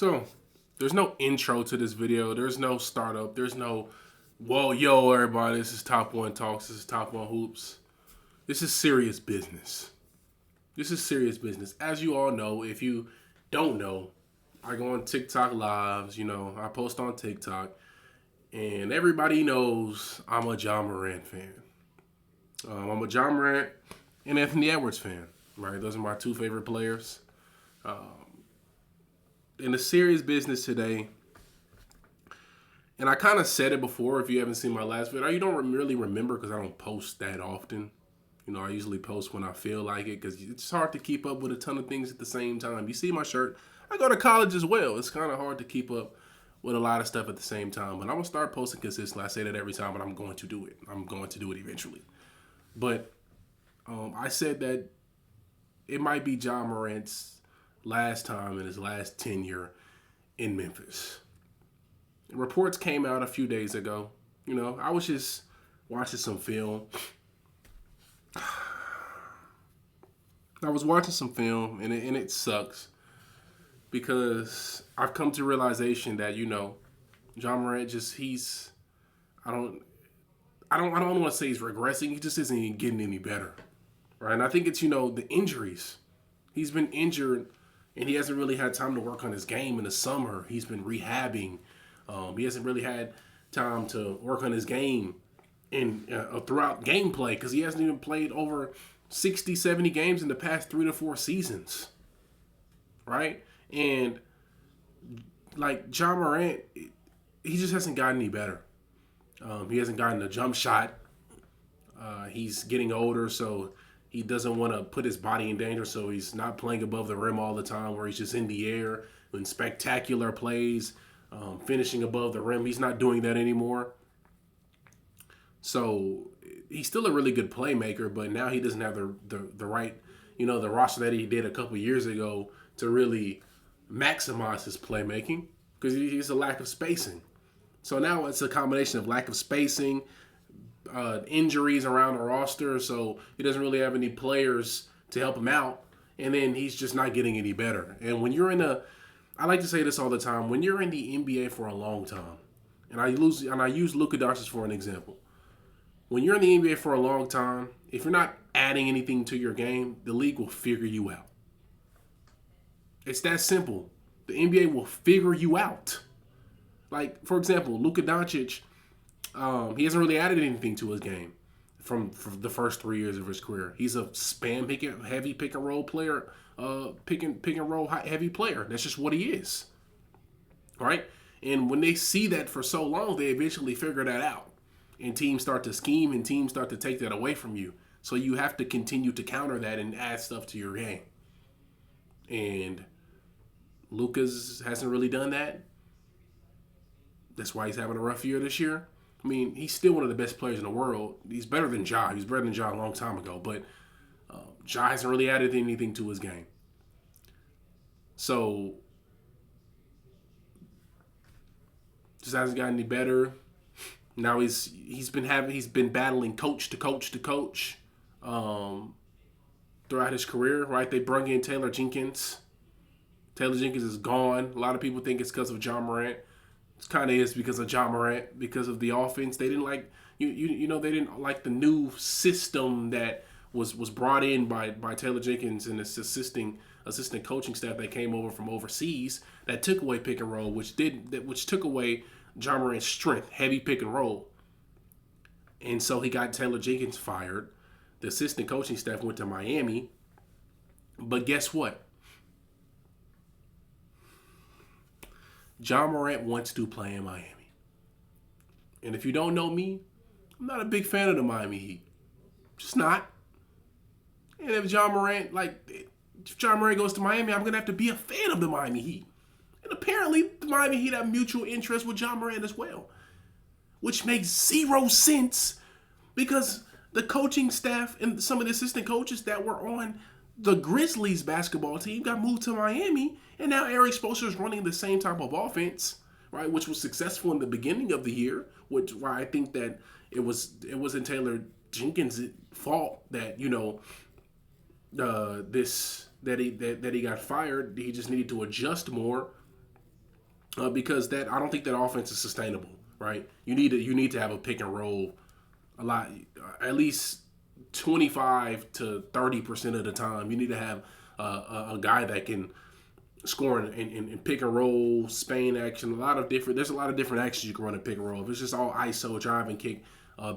So, there's no intro to this video. There's no startup. There's no, whoa, yo, everybody, this is Top One Talks. This is Top One Hoops. This is serious business. This is serious business. As you all know, if you don't know, I go on TikTok lives. I post on TikTok. And everybody knows I'm a Ja Morant fan. I'm a Ja Morant and Anthony Edwards fan. Right? Those are my two favorite players. In the serious business today, and I kind of said it before if you haven't seen my last video, you don't really remember because I don't post that often. I usually post when I feel like it because it's hard to keep up with a ton of things at the same time. You see my shirt? I go to college as well. It's kind of hard to keep up with a lot of stuff at the same time. But I'm going to start posting consistently. I say that every time, but I'm going to do it. I'm going to do it eventually. But I said that it might be Ja Morant's last time in his last tenure in Memphis. Reports came out a few days ago. I was just watching some film. I was watching some film, and it sucks because I've come to realization that Ja Morant I don't want to say he's regressing. He just isn't getting any better, right? And I think it's the injuries. He's been injured, and he hasn't really had time to work on his game in the summer. He's been rehabbing. He hasn't really had time to work on his game in throughout gameplay because he hasn't even played over 60, 70 games in the past 3 to 4 seasons. Right? And like Ja Morant, he just hasn't gotten any better. He hasn't gotten a jump shot. He's getting older, so he doesn't want to put his body in danger, so he's not playing above the rim all the time where he's just in the air in spectacular plays, finishing above the rim. He's not doing that anymore. So he's still a really good playmaker, but now he doesn't have the right, the roster that he did a couple years ago to really maximize his playmaking because he's a lack of spacing. So now it's a combination of lack of spacing, injuries around the roster, so he doesn't really have any players to help him out, and then he's just not getting any better. And when you're I like to say this all the time, when you're in the NBA for a long time, and I use Luka Doncic for an example. When you're in the NBA for a long time, if you're not adding anything to your game, the league will figure you out. It's that simple. The NBA will figure you out. Like, for example, Luka Doncic, he hasn't really added anything to his game from the first 3 years of his career. He's a heavy pick and roll player, pick and roll heavy player. That's just what he is. Right? And when they see that for so long, they eventually figure that out. And teams start to scheme and teams start to take that away from you. So you have to continue to counter that and add stuff to your game. And Luka's hasn't really done that. That's why he's having a rough year this year. I mean, he's still one of the best players in the world. He's better than Ja. He was better than Ja a long time ago. But Ja hasn't really added anything to his game. So, just hasn't gotten any better. Now he's been battling coach to coach to coach throughout his career. Right? They brought in Taylor Jenkins. Taylor Jenkins is gone. A lot of people think it's because of Ja Morant. It kind of is because of Ja Morant, because of the offense. They didn't like they didn't like the new system that was brought in by Taylor Jenkins and his assistant coaching staff that came over from overseas that took away pick and roll, which took away Ja Morant's strength, heavy pick and roll. And so he got Taylor Jenkins fired. The assistant coaching staff went to Miami. But guess what? Ja Morant wants to play in Miami. And if you don't know me, I'm not a big fan of the Miami Heat. Just not. And if Ja Morant goes to Miami, I'm going to have to be a fan of the Miami Heat. And apparently, the Miami Heat have mutual interest with Ja Morant as well. Which makes zero sense because the coaching staff and some of the assistant coaches that were on the Grizzlies basketball team got moved to Miami, and now Eric Spoelstra is running the same type of offense, right? Which was successful in the beginning of the year, why I think that it wasn't Taylor Jenkins' fault that that he got fired. He just needed to adjust more because that I don't think that offense is sustainable. Right? You need to have a pick and roll a lot, at least 25 to 30% of the time. You need to have a guy that can score in pick and roll, Spain action. There's a lot of different actions you can run in pick and roll. If it's just all ISO drive and kick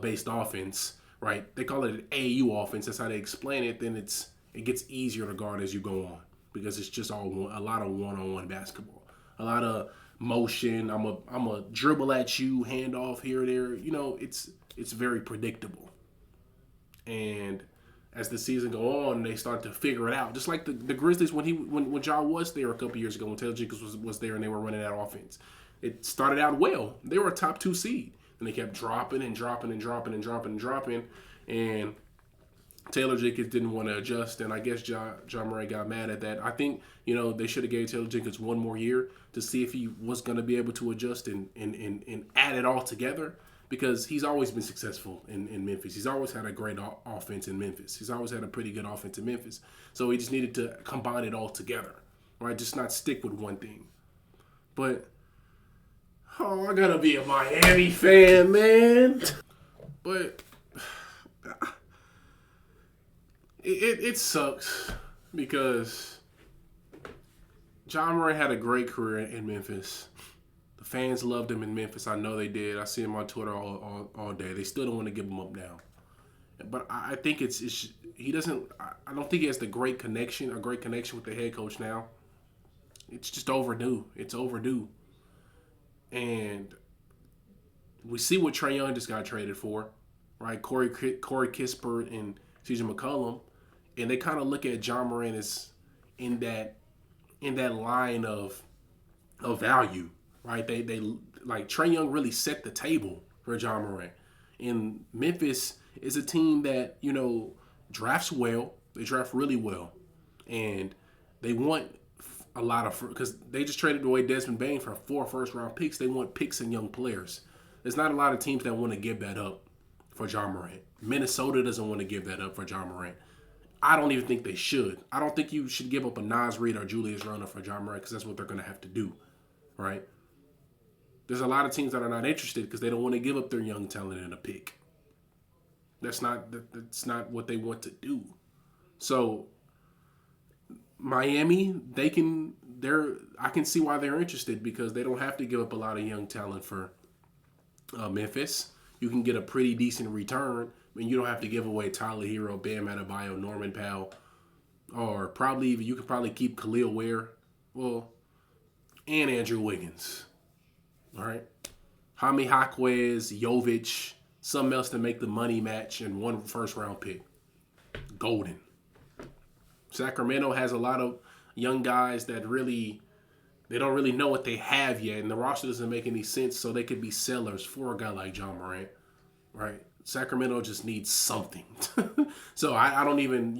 based offense, right? They call it an AU offense. That's how they explain it. Then it gets easier to guard as you go on because it's just a lot of one-on-one basketball, a lot of motion. I'm a dribble at you, hand off here or there. It's very predictable. And as the season go on, they start to figure it out. Just like the Grizzlies when Ja was there a couple years ago, when Taylor Jenkins was there and they were running that offense. It started out well. They were a top 2 seed. And they kept dropping and dropping and dropping and dropping and dropping. And Taylor Jenkins didn't want to adjust, and I guess John Morant got mad at that. I think they should have gave Taylor Jenkins one more year to see if he was going to be able to adjust and add it all together, because he's always been successful in Memphis. He's always had a great offense in Memphis. He's always had a pretty good offense in Memphis. So he just needed to combine it all together, right? Just not stick with one thing. But I gotta be a Miami fan, man. But it sucks because John Morant had a great career in Memphis. The fans loved him in Memphis. I know they did. I see him on Twitter all day. They still don't want to give him up now. But I think he doesn't. I don't think he has a great connection with the head coach now. It's just overdue. It's overdue. And we see what Trae Young just got traded for, right? Corey Kispert and CJ McCollum. And they kind of look at John Morant as in that line of value, right? They like Trae Young really set the table for John Morant. And Memphis is a team that drafts well. They draft really well, and they want a lot of, because they just traded away Desmond Bane for 4 first-round picks. They want picks and young players. There's not a lot of teams that want to give that up for John Morant. Minnesota doesn't want to give that up for John Morant. I don't even think they should. I don't think you should give up a Nas Reed or Julius Randle for John Morant, because that's what they're going to have to do, right? There's a lot of teams that are not interested because they don't want to give up their young talent in a pick. That's not what they want to do. So Miami, I can see why they're interested, because they don't have to give up a lot of young talent for Memphis. You can get a pretty decent return. I mean, you don't have to give away Tyler Hero, Bam Adebayo, Norman Powell, or you could probably keep Khalil Ware, and Andrew Wiggins. All right, Jaime Jaquez, Jovic, something else to make the money match, and 1 first-round pick. Golden. Sacramento has a lot of young guys that they don't really know what they have yet, and the roster doesn't make any sense, so they could be sellers for a guy like John Morant, right? Sacramento just needs something. So I don't even,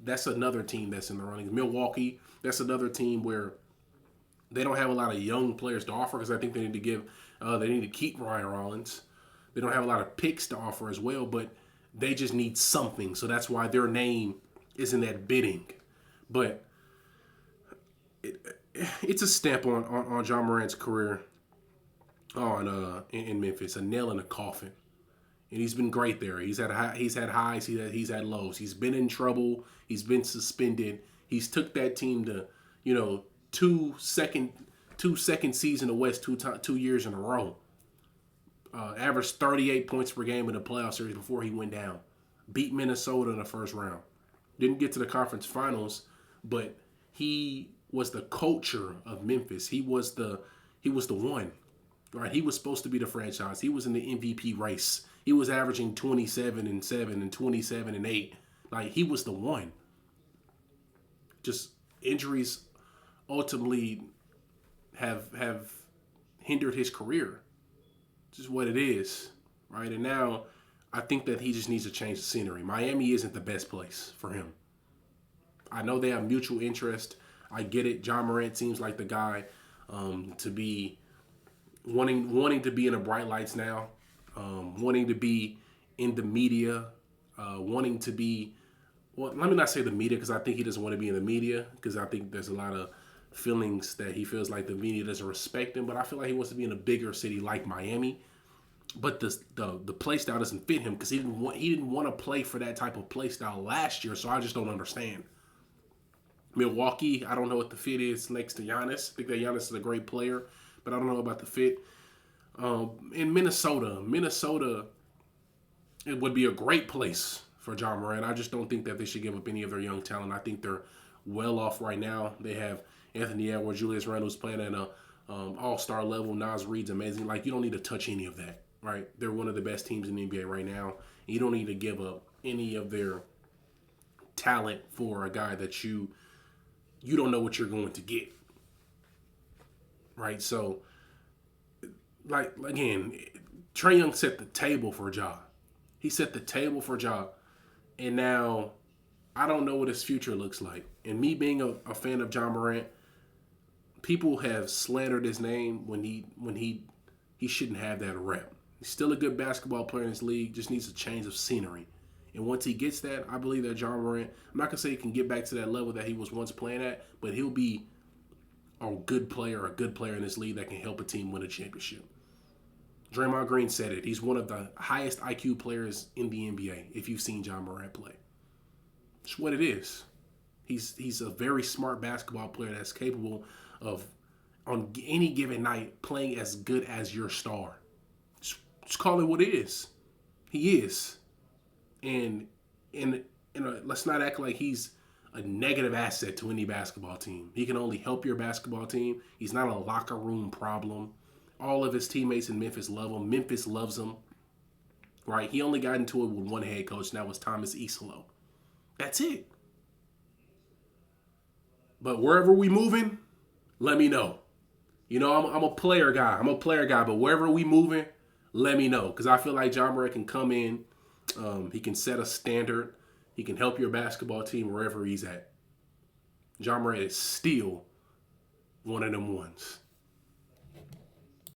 that's another team that's in the running. Milwaukee, that's another team where they don't have a lot of young players to offer, because I think they need to keep Ryan Rollins. They don't have a lot of picks to offer as well, but they just need something. So that's why their name is in that bidding. But it's a stamp on John Morant's career in Memphis, a nail in a coffin. And he's been great there. He's had highs, he's had lows. He's been in trouble. He's been suspended. He's took that team to, two second season of West 2 years in a row. Averaged 38 points per game in the playoff series before he went down. Beat Minnesota in the first round. Didn't get to the conference finals, but he was the culture of Memphis. He was the one. Right? He was supposed to be the franchise. He was in the MVP race. He was averaging 27-7 and 27-8. Like, he was the one. Just injuries ultimately have hindered his career. Just what it is, right? And now I think that he just needs to change the scenery. Miami isn't the best place for him. I know they have mutual interest. I get it. John Morant seems like the guy to be wanting to be in the bright lights now, wanting to be in the media, wanting to be. Well, let me not say the media, because I think he doesn't want to be in the media, because I think there's a lot of feelings that he feels like the media doesn't respect him. But I feel like he wants to be in a bigger city like Miami. But the play style doesn't fit him because he didn't want to play for that type of play style last year. So I just don't understand. Milwaukee, I don't know what the fit is next to Giannis. I think that Giannis is a great player, but I don't know about the fit. In Minnesota, it would be a great place for John Morant. I just don't think that they should give up any of their young talent. I think they're well off right now. They have Anthony Edwards, Julius Randle's playing at a all-star level. Nas Reed's amazing. Like, you don't need to touch any of that, right? They're one of the best teams in the NBA right now. You don't need to give up any of their talent for a guy that you don't know what you're going to get, right? So, like, again, Trae Young set the table for Ja. He set the table for Ja. And now I don't know what his future looks like. And me being a fan of John Morant, people have slandered his name when he shouldn't have that rep. He's still a good basketball player in this league, just needs a change of scenery. And once he gets that, I believe that John Morant, I'm not going to say he can get back to that level that he was once playing at, but he'll be a good player in this league that can help a team win a championship. Draymond Green said it. He's one of the highest IQ players in the NBA if you've seen John Morant play. It's what it is. He's a very smart basketball player that's capable of, on any given night, playing as good as your star. Just call it what it is. He is. And let's not act like he's a negative asset to any basketball team. He can only help your basketball team. He's not a locker room problem. All of his teammates in Memphis love him. Memphis loves him. Right? He only got into it with one head coach, and that was Thomas Isolo. That's it. But wherever we moving, let me know. You know, I'm a player guy. But wherever we moving, let me know. Because I feel like John Morant can come in. He can set a standard. He can help your basketball team wherever he's at. John Morant is still one of them ones.